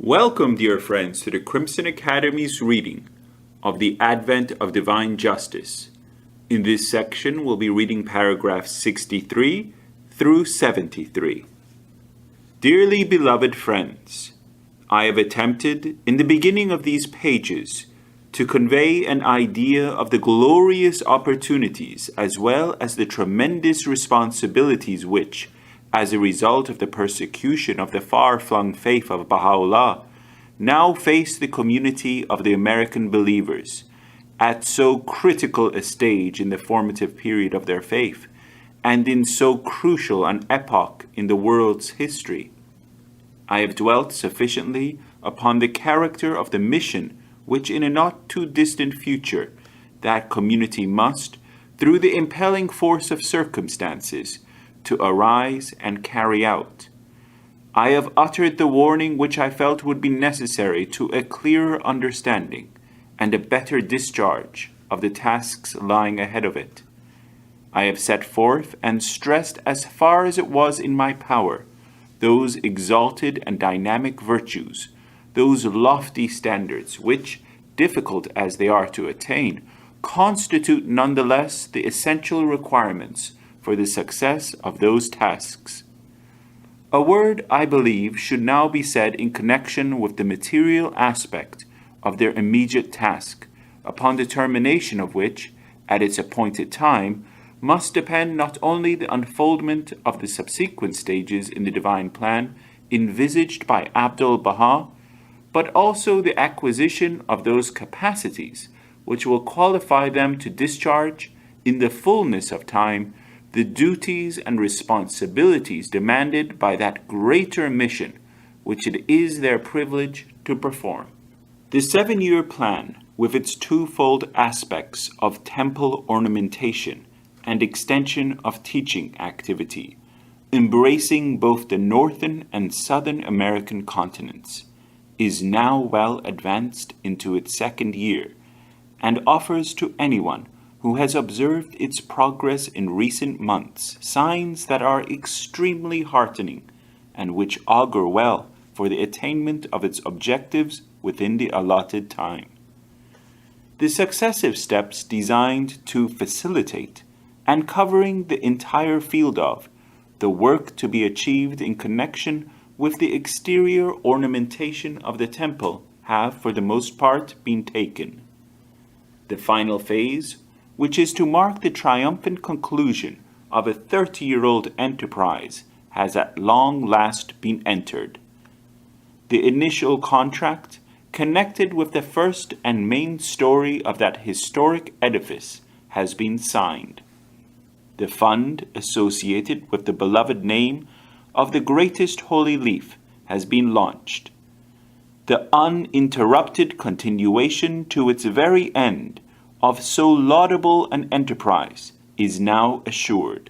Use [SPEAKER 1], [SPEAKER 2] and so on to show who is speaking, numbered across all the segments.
[SPEAKER 1] Welcome, dear friends, to the Crimson Academy's reading of the Advent of Divine Justice. In this section, we'll be reading paragraphs 63 through 73. Dearly beloved friends, I have attempted, in the beginning of these pages, to convey an idea of the glorious opportunities as well as the tremendous responsibilities which, as a result of the persecution of the far-flung faith of Baha'u'llah, now face the community of the American believers at so critical a stage in the formative period of their faith, and in so crucial an epoch in the world's history. I have dwelt sufficiently upon the character of the mission which in a not too distant future that community must, through the impelling force of circumstances, to arise and carry out. I have uttered the warning which I felt would be necessary to a clearer understanding and a better discharge of the tasks lying ahead of it. I have set forth and stressed as far as it was in my power those exalted and dynamic virtues, those lofty standards which, difficult as they are to attain, constitute nonetheless the essential requirements for the success of those tasks. A word, I believe, should now be said in connection with the material aspect of their immediate task, upon the termination of which, at its appointed time, must depend not only the unfoldment of the subsequent stages in the divine plan envisaged by Abdu'l-Baha, but also the acquisition of those capacities which will qualify them to discharge, in the fullness of time, the duties and responsibilities demanded by that greater mission which it is their privilege to perform. The 7-year plan, with its twofold aspects of temple ornamentation and extension of teaching activity, embracing both the northern and southern American continents, is now well advanced into its 2nd year, and offers to anyone who has observed its progress in recent months signs that are extremely heartening and which augur well for the attainment of its objectives within the allotted time. The successive steps designed to facilitate and covering the entire field of the work to be achieved in connection with the exterior ornamentation of the temple have for the most part been taken. The final phase, which is to mark the triumphant conclusion of a 30-year-old enterprise, has at long last been entered. The initial contract, connected with the first and main story of that historic edifice, has been signed. The fund associated with the beloved name of the greatest holy leaf has been launched. The uninterrupted continuation to its very end of so laudable an enterprise is now assured.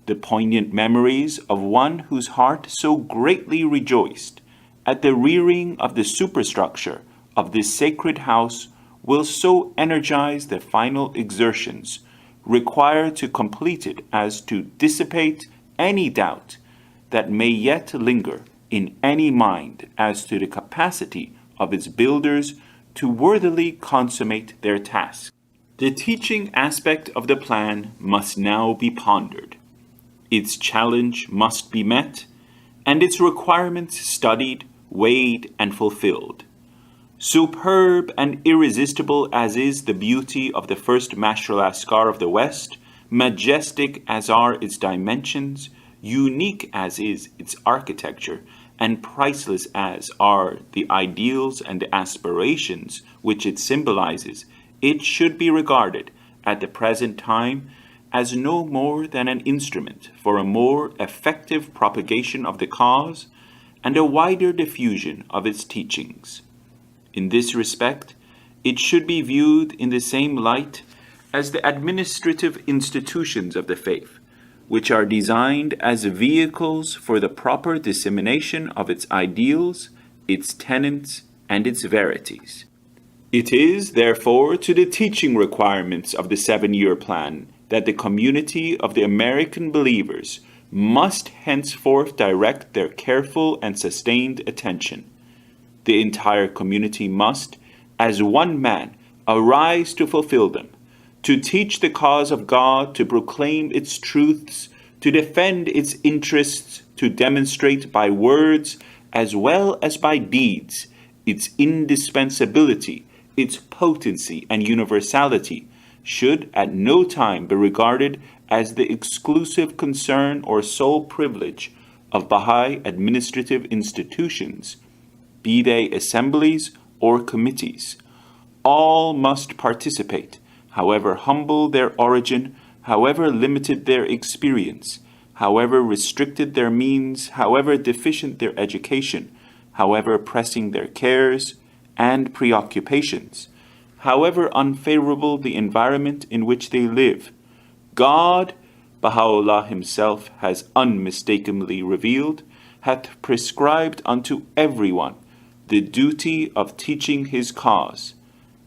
[SPEAKER 1] The poignant memories of one whose heart so greatly rejoiced at the rearing of the superstructure of this sacred house will so energize the final exertions required to complete it as to dissipate any doubt that may yet linger in any mind as to the capacity of its builders to worthily consummate their task. The teaching aspect of the plan must now be pondered. Its challenge must be met, and its requirements studied, weighed, and fulfilled. Superb and irresistible as is the beauty of the first Mash'al Askar of the West, majestic as are its dimensions, unique as is its architecture, and priceless as are the ideals and the aspirations which it symbolizes, it should be regarded at the present time as no more than an instrument for a more effective propagation of the cause and a wider diffusion of its teachings. In this respect, it should be viewed in the same light as the administrative institutions of the faith, which are designed as vehicles for the proper dissemination of its ideals, its tenets, and its verities. It is, therefore, to the teaching requirements of the 7-year plan that the community of the American believers must henceforth direct their careful and sustained attention. The entire community must, as one man, arise to fulfill them, to teach the cause of God, to proclaim its truths, to defend its interests, to demonstrate by words as well as by deeds its indispensability, its potency and universality, should at no time be regarded as the exclusive concern or sole privilege of Baha'i administrative institutions, be they assemblies or committees. All must participate, however humble their origin, however limited their experience, however restricted their means, however deficient their education, however pressing their cares and preoccupations, however unfavorable the environment in which they live. God, Baha'u'llah himself has unmistakably revealed, hath prescribed unto everyone the duty of teaching his cause.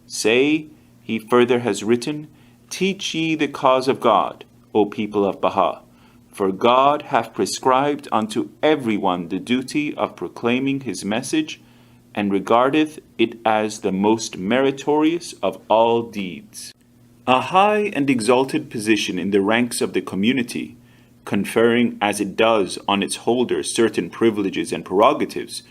[SPEAKER 1] Say, he further has written, teach ye the cause of God, O people of Baha, for God hath prescribed unto everyone the duty of proclaiming his message, and regardeth it as the most meritorious of all deeds. A high and exalted position in the ranks of the community, conferring as it does on its holders certain privileges and prerogatives,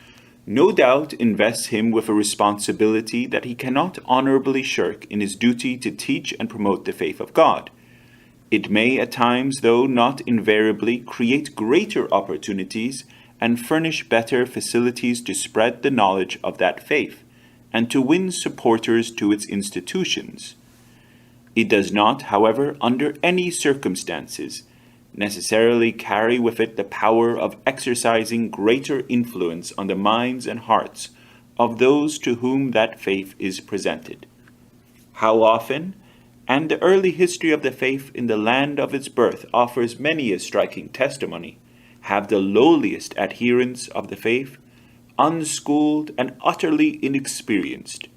[SPEAKER 1] no doubt invests him with a responsibility that he cannot honorably shirk in his duty to teach and promote the faith of God. It may at times, though not invariably, create greater opportunities and furnish better facilities to spread the knowledge of that faith, and to win supporters to its institutions. It does not, however, under any circumstances, necessarily carry with it the power of exercising greater influence on the minds and hearts of those to whom that faith is presented. How often, and the early history of the faith in the land of its birth offers many a striking testimony, have the lowliest adherents of the faith, unschooled and utterly inexperienced,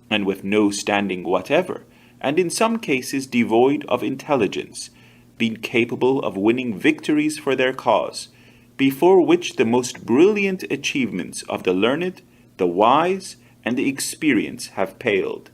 [SPEAKER 1] and with no standing whatever, and in some cases devoid of intelligence, been capable of winning victories for their cause, before which the most brilliant achievements of the learned, the wise, and the experienced have paled.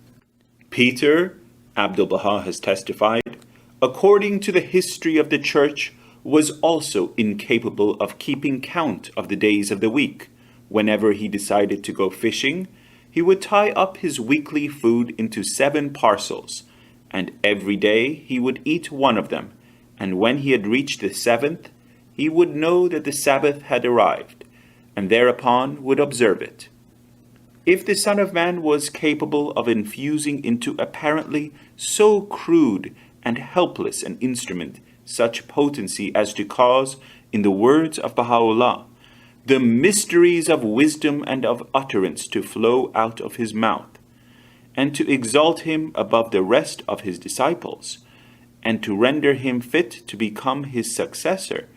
[SPEAKER 1] Peter, Abdu'l-Baha has testified, according to the history of the Church, was also incapable of keeping count of the days of the week. Whenever he decided to go fishing, he would tie up his weekly food into 7 parcels, and every day he would eat one of them, and when he had reached the 7th, he would know that the Sabbath had arrived, and thereupon would observe it. If the Son of Man was capable of infusing into apparently so crude and helpless an instrument such potency as to cause, in the words of Baha'u'llah, the mysteries of wisdom and of utterance to flow out of his mouth, and to exalt him above the rest of his disciples, and to render him fit to become his successor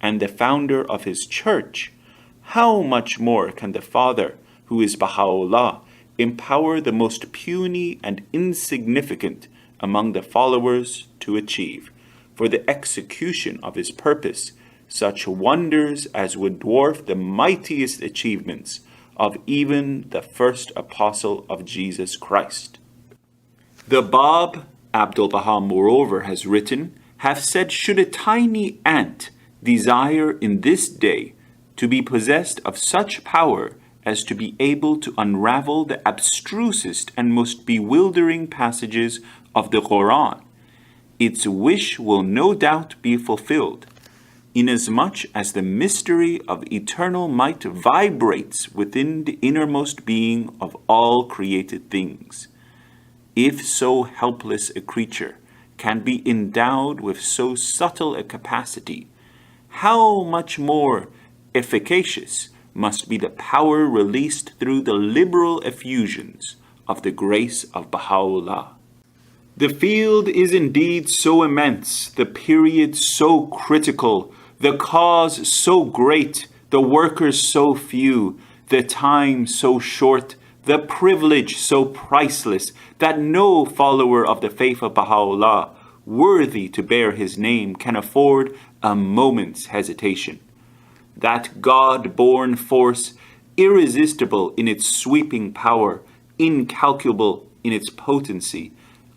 [SPEAKER 1] and the founder of his church, how much more can the Father, who is Baha'u'llah, empower the most puny and insignificant among the followers to achieve, for the execution of his purpose, such wonders as would dwarf the mightiest achievements of even the first apostle of Jesus Christ. The Bab, Abdu'l-Baha moreover has written, hath said, should a tiny ant desire in this day to be possessed of such power as to be able to unravel the abstrusest and most bewildering passages of the Quran, its wish will no doubt be fulfilled, inasmuch as the mystery of eternal might vibrates within the innermost being of all created things. If so helpless a creature can be endowed with so subtle a capacity, how much more efficacious must be the power released through the liberal effusions of the grace of Baha'u'llah. The field is indeed so immense, the period so critical, the cause so great, the workers so few, the time so short, the privilege so priceless, that no follower of the faith of Baha'u'llah, worthy to bear his name, can afford a moment's hesitation. That God-born force irresistible in its sweeping power, incalculable in its potency,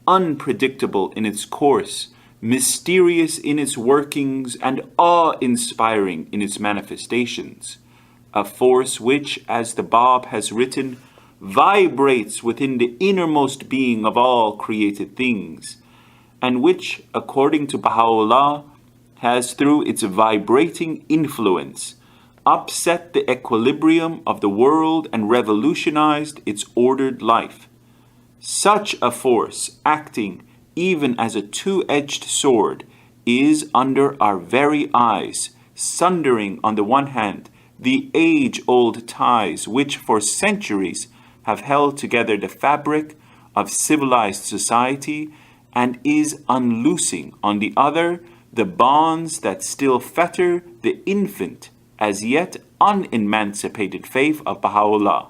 [SPEAKER 1] unpredictable in its course, mysterious in its workings, and awe-inspiring in its manifestations. A force which, as the Bab has written, vibrates within the innermost being of all created things, and which, according to Baha'u'llah, has through its vibrating influence upset the equilibrium of the world and revolutionized its ordered life. Such a force, acting even as a two-edged sword, is under our very eyes, sundering on the one hand the age-old ties which for centuries have held together the fabric of civilized society, and is unloosing on the other the bonds that still fetter the infant, as yet unemancipated faith of Baha'u'llah.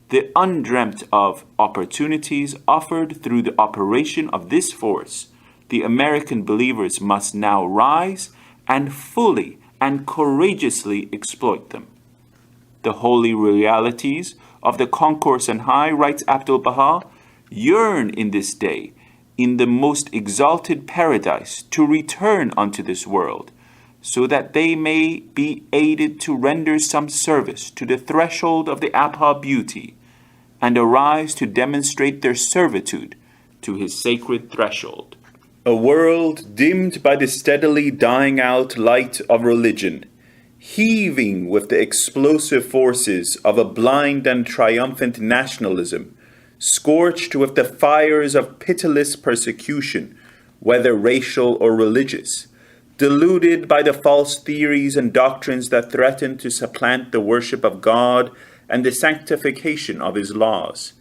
[SPEAKER 1] The undreamt of opportunities offered through the operation of this force, the American believers must now rise and fully and courageously exploit them. The holy realities of the concourse and high, writes Abdul Baha, yearn in this day, in the most exalted paradise, to return unto this world, so that they may be aided to render some service to the threshold of the Abha beauty, and arise to demonstrate their servitude to his sacred threshold. A world dimmed by the steadily dying out light of religion, heaving with the explosive forces of a blind and triumphant nationalism, scorched with the fires of pitiless persecution, whether racial or religious, deluded by the false theories and doctrines that threaten to supplant the worship of God and the sanctification of his laws,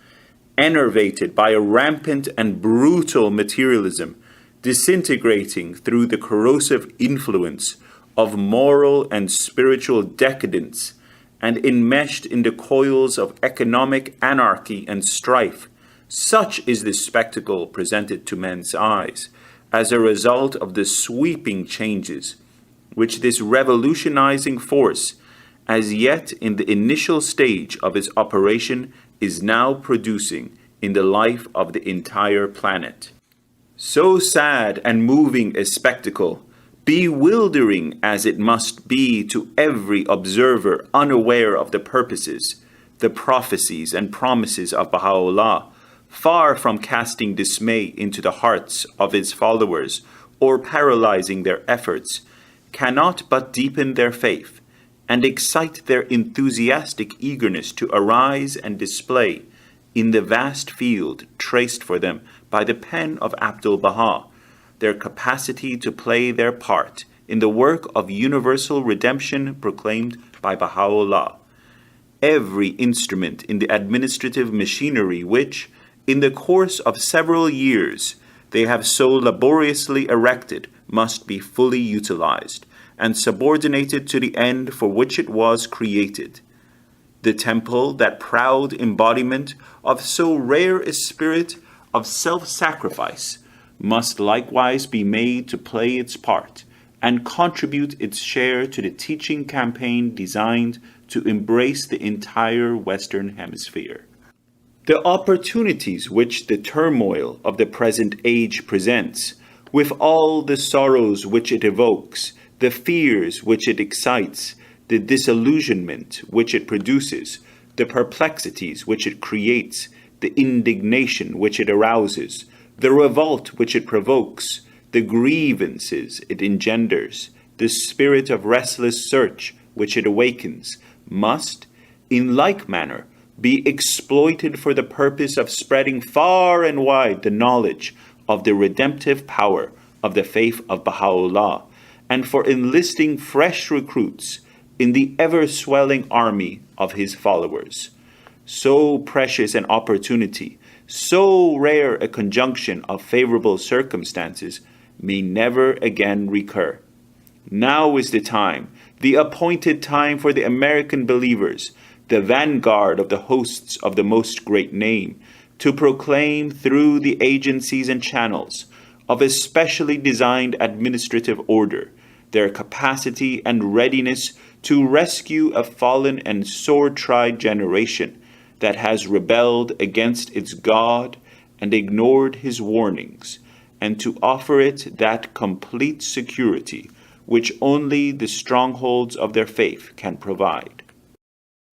[SPEAKER 1] enervated by a rampant and brutal materialism, disintegrating through the corrosive influence of moral and spiritual decadence, and enmeshed in the coils of economic anarchy and strife. Such is the spectacle presented to men's eyes as a result of the sweeping changes which this revolutionizing force, as yet in the initial stage of its operation, is now producing in the life of the entire planet. So sad and moving a spectacle, bewildering as it must be to every observer unaware of the purposes, the prophecies and promises of Baha'u'llah, far from casting dismay into the hearts of his followers or paralyzing their efforts, cannot but deepen their faith and excite their enthusiastic eagerness to arise and display in the vast field traced for them by the pen of Abdul Baha their capacity to play their part in the work of universal redemption proclaimed by Baha'u'llah. Every instrument in the administrative machinery which, in the course of several years, they have so laboriously erected must be fully utilized and subordinated to the end for which it was created. The temple, that proud embodiment of so rare a spirit of self-sacrifice, must likewise be made to play its part and contribute its share to the teaching campaign designed to embrace the entire Western Hemisphere. The opportunities which the turmoil of the present age presents, with all the sorrows which it evokes, the fears which it excites, the disillusionment which it produces, the perplexities which it creates, the indignation which it arouses, the revolt which it provokes, the grievances it engenders, the spirit of restless search which it awakens, must, in like manner, be exploited for the purpose of spreading far and wide the knowledge of the redemptive power of the faith of Baha'u'llah, and for enlisting fresh recruits in the ever-swelling army of his followers. So precious an opportunity, so rare a conjunction of favorable circumstances, may never again recur. Now is the time, the appointed time for the American believers, the vanguard of the hosts of the Most Great Name, to proclaim through the agencies and channels of a specially designed administrative order their capacity and readiness to rescue a fallen and sore-tried generation that has rebelled against its God and ignored his warnings, and to offer it that complete security which only the strongholds of their faith can provide.